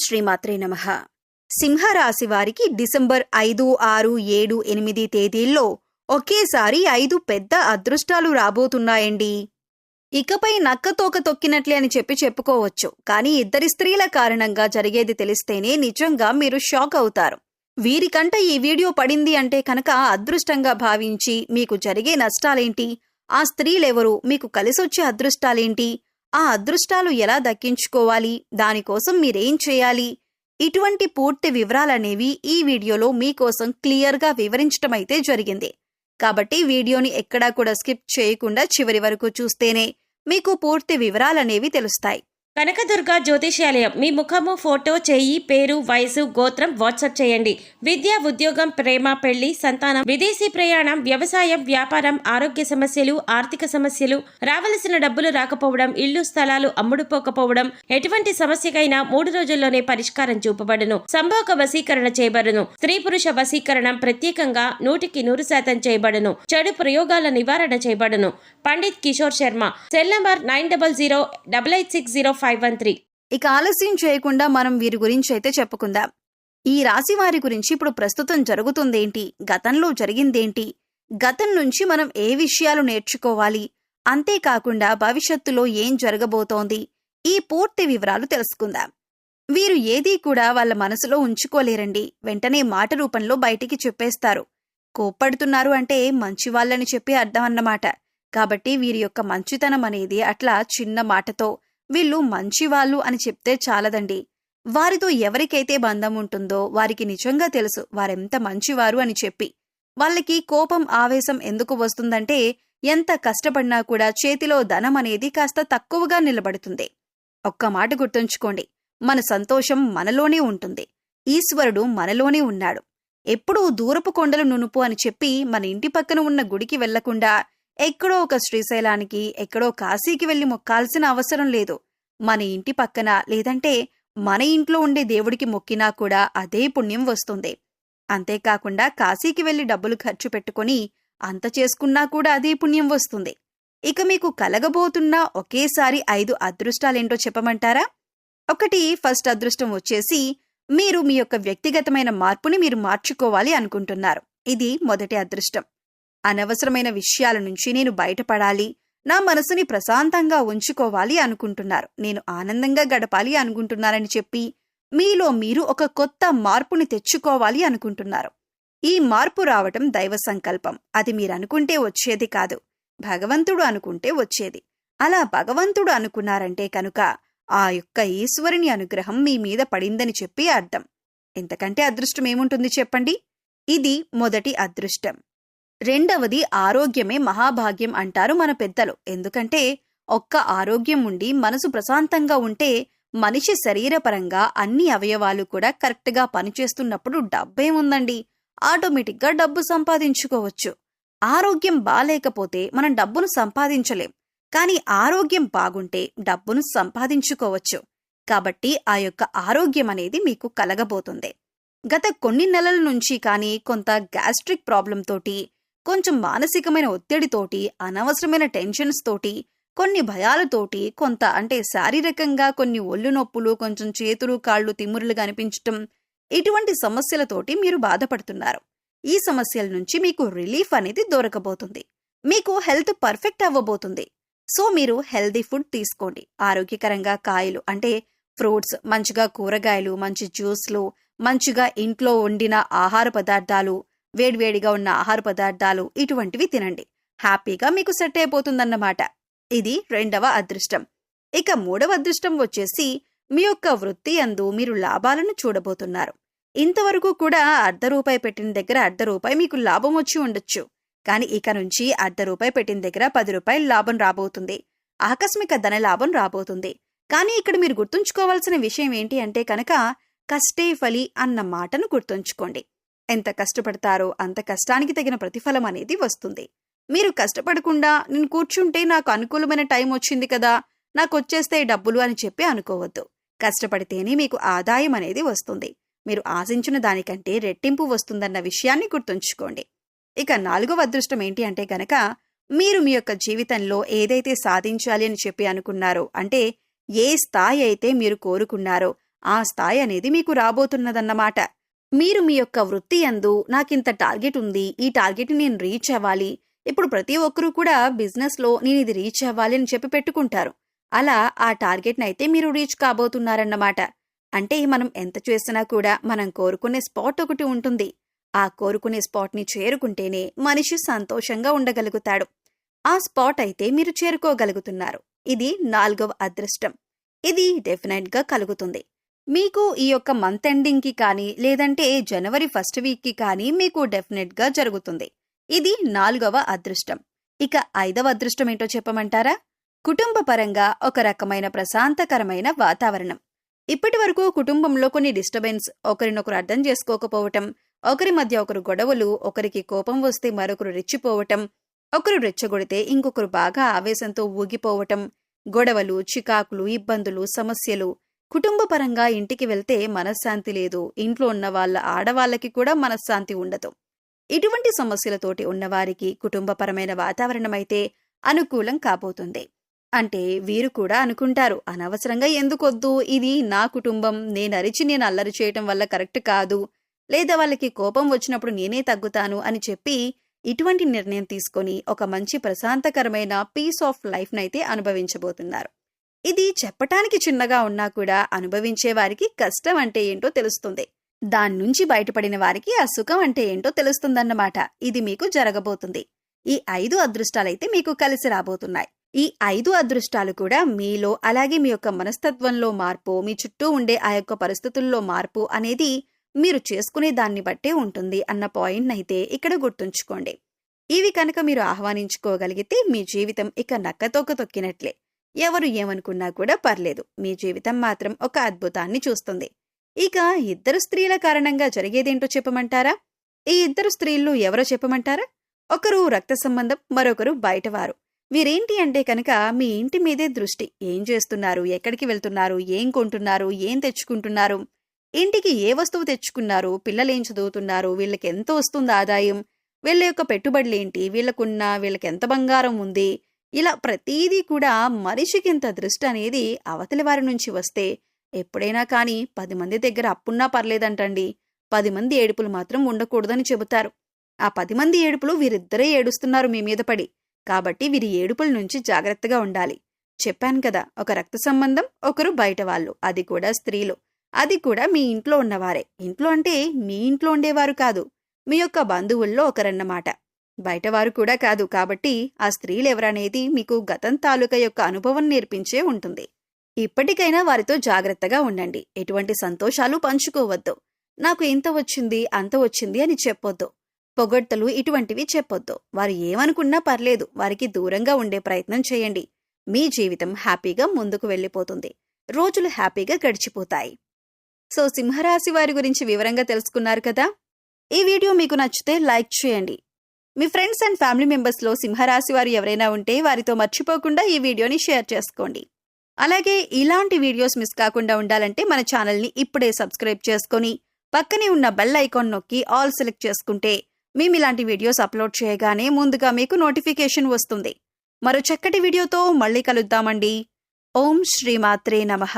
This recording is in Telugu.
శ్రీమాత్రే నమః. సింహరాశి వారికి డిసెంబర్ 5, 6, 7, 8 తేదీల్లో ఒకేసారి 5 పెద్ద అదృష్టాలు రాబోతున్నాయండి. ఇకపై నక్కతోక తొక్కినట్లే అని చెప్పుకోవచ్చు. కానీ ఇద్దరి స్త్రీల కారణంగా జరిగేది తెలిస్తేనే నిజంగా మీరు షాక్ అవుతారు. వీరికంట ఈ వీడియో పడింది అంటే కనుక అదృష్టంగా భావించి మీకు జరిగే నష్టాలేంటి, ఆ స్త్రీలెవరు, మీకు కలిసొచ్చే అదృష్టాలేంటి, ఆ అదృష్టాలు ఎలా దక్కించుకోవాలి, దానికోసం మీరేం చేయాలి, ఇటువంటి పూర్తి వివరాలనేవి ఈ వీడియోలో మీకోసం క్లియర్గా వివరించటమైతే జరిగింది. కాబట్టి వీడియోని ఎక్కడా కూడా స్కిప్ చేయకుండా చివరి వరకు చూస్తేనే మీకు పూర్తి వివరాలనేవి తెలుస్తాయి. కనకదుర్గ జ్యోతిష్యాలయం. మీ ముఖము, ఫోటో, చెయ్యి, పేరు, వయసు, గోత్రం వాట్సాప్ చేయండి. విద్య, ఉద్యోగం, ప్రేమ, పెళ్లి, సంతానం, విదేశీ ప్రయాణం, వ్యవసాయం, వ్యాపారం, ఆరోగ్య సమస్యలు, ఆర్థిక సమస్యలు, రావలసిన డబ్బులు రాకపోవడం, ఇల్లు స్థలాలు అమ్ముడుపోకపోవడం, ఎటువంటి సమస్యకైనా 3 రోజుల్లోనే పరిష్కారం చూపబడును. సంభోగ వశీకరణ చేయబడును. స్త్రీ పురుష వశీకరణం ప్రత్యేకంగా 100% చేయబడును. చెడు ప్రయోగాల నివారణ చేయబడును. పండిత్ కిషోర్ శర్మ. Cell number 9008860513. ఇక ఆలస్యం చేయకుండా మనం వీరి గురించి అయితే చెప్పుకుందాం. ఈ రాశి వారి గురించి ఇప్పుడు ప్రస్తుతం జరుగుతుందేంటి, గతంలో జరిగిందేంటి, గతం నుంచి మనం ఏ విషయాలు నేర్చుకోవాలి, అంతేకాకుండా భవిష్యత్తులో ఏం జరగబోతోంది, ఈ పూర్తి వివరాలు తెలుసుకుందాం. వీరు ఏదీ కూడా వాళ్ళ మనసులో ఉంచుకోలేరండి. వెంటనే మాట రూపంలో బయటికి చెప్పేస్తారు. కోప్పడుతున్నారు అంటే మంచివాళ్ళని చెప్పి అర్థం అన్నమాట. కాబట్టి వీరి యొక్క మంచితనం అనేది అట్లా చిన్న మాటతో వీళ్ళు మంచివాళ్ళు అని చెప్తే చాలదండి. వారితో ఎవరికైతే బంధం ఉంటుందో వారికి నిజంగా తెలుసు వారెంత మంచివారు అని చెప్పి. వాళ్ళకి కోపం, ఆవేశం ఎందుకు వస్తుందంటే ఎంత కష్టపడినా కూడా చేతిలో ధనం అనేది కాస్త తక్కువగా నిలబడుతుంది. ఒక్క మాట గుర్తుంచుకోండి, మన సంతోషం మనలోనే ఉంటుంది. ఈశ్వరుడు మనలోనే ఉన్నాడు. ఎప్పుడూ దూరపు కొండలు నునుపు అని చెప్పి మన ఇంటి పక్కన ఉన్న గుడికి వెళ్లకుండా ఎక్కడో ఒక శ్రీశైలానికి, ఎక్కడో కాశీకి వెళ్లి మొక్కాల్సిన అవసరం లేదు. మన ఇంటి పక్కన లేదంటే మన ఇంట్లో ఉండే దేవుడికి మొక్కినా కూడా అదే పుణ్యం వస్తుంది. అంతేకాకుండా కాశీకి వెళ్లి డబ్బులు ఖర్చు పెట్టుకుని అంత చేసుకున్నా కూడా అదే పుణ్యం వస్తుంది. ఇక మీకు కలగబోతున్న ఒకేసారి 5 అదృష్టాలేంటో చెప్పమంటారా? ఒకటి, ఫస్ట్ అదృష్టం వచ్చేసి మీరు మీ యొక్క వ్యక్తిగతమైన మార్పుని మీరు మార్చుకోవాలి అనుకుంటున్నారు. ఇది మొదటి అదృష్టం. అనవసరమైన విషయాల నుంచి నేను బయటపడాలి, నా మనసుని ప్రశాంతంగా ఉంచుకోవాలి అనుకుంటున్నారు. నేను ఆనందంగా గడపాలి అనుకుంటున్నారని చెప్పి మీలో మీరు ఒక కొత్త మార్పుని తెచ్చుకోవాలి అనుకుంటున్నారు. ఈ మార్పు రావటం దైవ సంకల్పం. అది మీరనుకుంటే వచ్చేది కాదు, భగవంతుడు అనుకుంటే వచ్చేది. అలా భగవంతుడు అనుకున్నారంటే కనుక ఆ యొక్క ఈశ్వరుని అనుగ్రహం మీ మీద పడిందని చెప్పి అర్థం. ఇంతకంటే అదృష్టం ఏముంటుంది చెప్పండి? ఇది మొదటి అదృష్టం. రెండవది, ఆరోగ్యమే మహాభాగ్యం అంటారు మన పెద్దలు. ఎందుకంటే ఒక్క ఆరోగ్యం ఉండి మనసు ప్రశాంతంగా ఉంటే మనిషి శరీరపరంగా అన్ని అవయవాలు కూడా కరెక్ట్గా పనిచేస్తున్నప్పుడు డబ్బేముందండి, ఆటోమేటిక్గా డబ్బు సంపాదించుకోవచ్చు. ఆరోగ్యం బాలేకపోతే మనం డబ్బును సంపాదించలేం, కానీ ఆరోగ్యం బాగుంటే డబ్బును సంపాదించుకోవచ్చు. కాబట్టి ఆ యొక్క ఆరోగ్యం అనేది మీకు కలగబోతుంది. గత కొన్ని నెలల నుంచి కానీ కొంత గ్యాస్ట్రిక్ ప్రాబ్లం తోటి, కొంచెం మానసికమైన ఒత్తిడితోటి, అనవసరమైన టెన్షన్స్ తోటి, కొన్ని భయాలతోటి, కొంత అంటే శారీరకంగా కొన్ని ఒళ్ళు నొప్పులు, కొంచెం చేతులు కాళ్ళు తిమ్మురులుగా అనిపించటం, ఇటువంటి సమస్యలతోటి మీరు బాధపడుతున్నారు. ఈ సమస్యల నుంచి మీకు రిలీఫ్ అనేది దొరకబోతుంది. మీకు హెల్త్ పర్ఫెక్ట్ అవ్వబోతుంది. సో మీరు హెల్దీ ఫుడ్ తీసుకోండి. ఆరోగ్యకరంగా కాయలు అంటే ఫ్రూట్స్, మంచిగా కూరగాయలు, మంచి జ్యూస్లు, మంచిగా ఇంట్లో వండిన ఆహార పదార్థాలు, వేడివేడిగా ఉన్న ఆహార పదార్థాలు, ఇటువంటివి తినండి. హ్యాపీగా మీకు సెట్ అయిపోతుందన్నమాట. ఇది రెండవ అదృష్టం. ఇక మూడవ అదృష్టం వచ్చేసి మీ యొక్క వృత్తి యందు మీరు లాభాలను చూడబోతున్నారు. ఇంతవరకు కూడా ₹1 పెట్టిన దగ్గర ₹1 మీకు లాభం వచ్చి ఉండొచ్చు. కానీ ఇక నుంచి ₹1 పెట్టిన దగ్గర ₹10 లాభం రాబోతుంది. ఆకస్మిక ధన లాభం రాబోతుంది. కానీ ఇక్కడ మీరు గుర్తుంచుకోవాల్సిన విషయం ఏంటి అంటే కనుక కష్టే ఫలి అన్న మాటను గుర్తుంచుకోండి. ఎంత కష్టపడతారో అంత కష్టానికి తగిన ప్రతిఫలం అనేది వస్తుంది. మీరు కష్టపడకుండా నేను కూర్చుంటే నాకు అనుకూలమైన టైం వచ్చింది కదా, నాకు వచ్చేస్తే డబ్బులు అని చెప్పి అనుకోవద్దు. కష్టపడితేనే మీకు ఆదాయం అనేది వస్తుంది. మీరు ఆశించిన దానికంటే రెట్టింపు వస్తుందన్న విషయాన్ని గుర్తుంచుకోండి. ఇక 4వ అదృష్టం ఏంటి అంటే గనక మీరు మీ యొక్క జీవితంలో ఏదైతే సాధించాలి అని చెప్పి అనుకున్నారో, అంటే ఏ స్థాయి అయితే మీరు కోరుకున్నారో ఆ స్థాయి అనేది మీకు రాబోతున్నదన్నమాట. మీరు మీ యొక్క వృత్తి యందు నాకింత టార్గెట్ ఉంది, ఈ టార్గెట్ని నేను రీచ్ అవ్వాలి. ఇప్పుడు ప్రతి ఒక్కరూ కూడా బిజినెస్లో నేను ఇది రీచ్ అవ్వాలి అని చెప్పి పెట్టుకుంటారు. అలా ఆ టార్గెట్ని అయితే మీరు రీచ్ కాబోతున్నారన్నమాట. అంటే మనం ఎంత చేసినా కూడా మనం కోరుకునే స్పాట్ ఒకటి ఉంటుంది. ఆ కోరుకునే స్పాట్ని చేరుకుంటేనే మనిషి సంతోషంగా ఉండగలుగుతాడు. ఆ స్పాట్ అయితే మీరు చేరుకోగలుగుతున్నారు. ఇది 4వ అదృష్టం. ఇది డెఫినెట్గా కలుగుతుంది. మీకు ఈ యొక్క మంత్ ఎండింగ్కి కానీ లేదంటే జనవరి 1st వీక్కి కానీ మీకు డెఫినెట్గా జరుగుతుంది. ఇది 4వ అదృష్టం. ఇక 5వ అదృష్టం ఏంటో చెప్పమంటారా? కుటుంబ పరంగా ఒక రకమైన ప్రశాంతకరమైన వాతావరణం. ఇప్పటి వరకు కుటుంబంలో కొన్ని డిస్టర్బెన్స్, ఒకరినొకరు అర్థం చేసుకోకపోవటం, ఒకరి మధ్య ఒకరు గొడవలు, ఒకరికి కోపం వస్తే మరొకరు రెచ్చిపోవటం, ఒకరు రెచ్చగొడితే ఇంకొకరు బాగా ఆవేశంతో ఊగిపోవటం, గొడవలు, చికాకులు, ఇబ్బందులు, సమస్యలు. కుటుంబ పరంగా ఇంటికి వెళ్తే మనశ్శాంతి లేదు, ఇంట్లో ఉన్న వాళ్ళ ఆడవాళ్ళకి కూడా మనశ్శాంతి ఉండదు. ఇటువంటి సమస్యలతోటి ఉన్నవారికి కుటుంబపరమైన వాతావరణమైతే అనుకూలం కాబోతుంది. అంటే వీరు కూడా అనుకుంటారు, అనవసరంగా ఎందుకొద్దు, ఇది నా కుటుంబం, నేను అల్లరి చేయటం వల్ల కరెక్ట్ కాదు, లేదా వాళ్ళకి కోపం వచ్చినప్పుడు నేనే తగ్గుతాను అని చెప్పి ఇటువంటి నిర్ణయం తీసుకొని ఒక మంచి ప్రశాంతకరమైన పీస్ ఆఫ్ లైఫ్నైతే అనుభవించబోతున్నారు. ఇది చెప్పటానికి చిన్నగా ఉన్నా కూడా అనుభవించే వారికి కష్టం అంటే ఏంటో తెలుస్తుంది. దాని నుంచి బయటపడిన వారికి ఆ సుఖం అంటే ఏంటో తెలుస్తుందన్నమాట. ఇది మీకు జరగబోతుంది. ఈ 5 అదృష్టాలైతే మీకు కలిసి రాబోతున్నాయి. ఈ 5 అదృష్టాలు కూడా మీలో, అలాగే మీ యొక్క మనస్తత్వంలో మార్పు, మీ చుట్టూ ఉండే ఆ యొక్క పరిస్థితుల్లో మార్పు అనేది మీరు చేసుకునే దాన్ని బట్టే ఉంటుంది అన్న పాయింట్నైతే ఇక్కడ గుర్తుంచుకోండి. ఇవి కనుక మీరు ఆహ్వానించుకోగలిగితే మీ జీవితం ఇక నక్కతోక తొక్కినట్లే. ఎవరు ఏమనుకున్నా కూడా పర్లేదు, మీ జీవితం మాత్రం ఒక అద్భుతాన్ని చూస్తుంది. ఇక 2 స్త్రీల కారణంగా జరిగేదేంటో చెప్పమంటారా? ఈ 2 స్త్రీలు ఎవరో చెప్పమంటారా? ఒకరు రక్త సంబంధం, మరొకరు బయటవారు. వీరేంటి అంటే కనుక మీ ఇంటి మీదే దృష్టి. ఏం చేస్తున్నారు, ఎక్కడికి వెళ్తున్నారు, ఏం కొంటున్నారు, ఏం తెచ్చుకుంటున్నారు, ఇంటికి ఏ వస్తువు తెచ్చుకున్నారు, పిల్లలేం చదువుతున్నారు, వీళ్ళకి ఎంత వస్తుంది ఆదాయం, వీళ్ళ యొక్క పెట్టుబడులేంటి, వీళ్ళకి ఎంత బంగారం ఉంది, ఇలా ప్రతీదీ కూడా మనిషికి ఇంత దృష్టి అనేది అవతలి వారి నుంచి వస్తే ఎప్పుడైనా కానీ 10 మంది దగ్గర అప్పున్నా పర్లేదంటండి, 10 మంది ఏడుపులు మాత్రం ఉండకూడదని చెబుతారు. ఆ 10 మంది ఏడుపులు వీరిద్దరే ఏడుస్తున్నారు మీ మీద పడి. కాబట్టి వీరి ఏడుపుల నుంచి జాగ్రత్తగా ఉండాలి. చెప్పాను కదా, ఒక రక్త సంబంధం, ఒకరు బయట వాళ్ళు, అది కూడా స్త్రీలు, అది కూడా మీ ఇంట్లో ఉన్నవారే. ఇంట్లో అంటే మీ ఇంట్లో ఉండేవారు కాదు, మీ యొక్క బంధువుల్లో ఒకరన్నమాట. బయటవారు కూడా కాదు. కాబట్టి ఆ స్త్రీలెవరనేది మీకు గతం తాలూకా యొక్క అనుభవం నేర్పించే ఉంటుంది. ఇప్పటికైనా వారితో జాగ్రత్తగా ఉండండి. ఎటువంటి సంతోషాలు పంచుకోవద్దు. నాకు ఇంత వచ్చింది, అంత వచ్చింది అని చెప్పొద్దు. పొగడ్తలు ఇటువంటివి చెప్పొద్దు. వారు ఏమనుకున్నా పర్లేదు, వారికి దూరంగా ఉండే ప్రయత్నం చేయండి. మీ జీవితం హ్యాపీగా ముందుకు వెళ్ళిపోతుంది. రోజులు హ్యాపీగా గడిచిపోతాయి. సో సింహరాశి వారి గురించి వివరంగా తెలుసుకున్నారు కదా. ఈ వీడియో మీకు నచ్చితే లైక్ చేయండి. మీ ఫ్రెండ్స్ అండ్ ఫ్యామిలీ మెంబర్స్లో సింహరాశి వారు ఎవరైనా ఉంటే వారితో మర్చిపోకుండా ఈ వీడియోని షేర్ చేసుకోండి. అలాగే ఇలాంటి వీడియోస్ మిస్ కాకుండా ఉండాలంటే మన ఛానల్ని ఇప్పుడే సబ్స్క్రైబ్ చేసుకొని పక్కనే ఉన్న బెల్ ఐకాన్ నొక్కి ఆల్ సెలెక్ట్ చేసుకుంటే మేము ఇలాంటి వీడియోస్ అప్లోడ్ చేయగానే ముందుగా మీకు నోటిఫికేషన్ వస్తుంది. మరో చక్కటి వీడియోతో మళ్ళీ కలుద్దామండి. ఓం శ్రీమాత్రే నమః.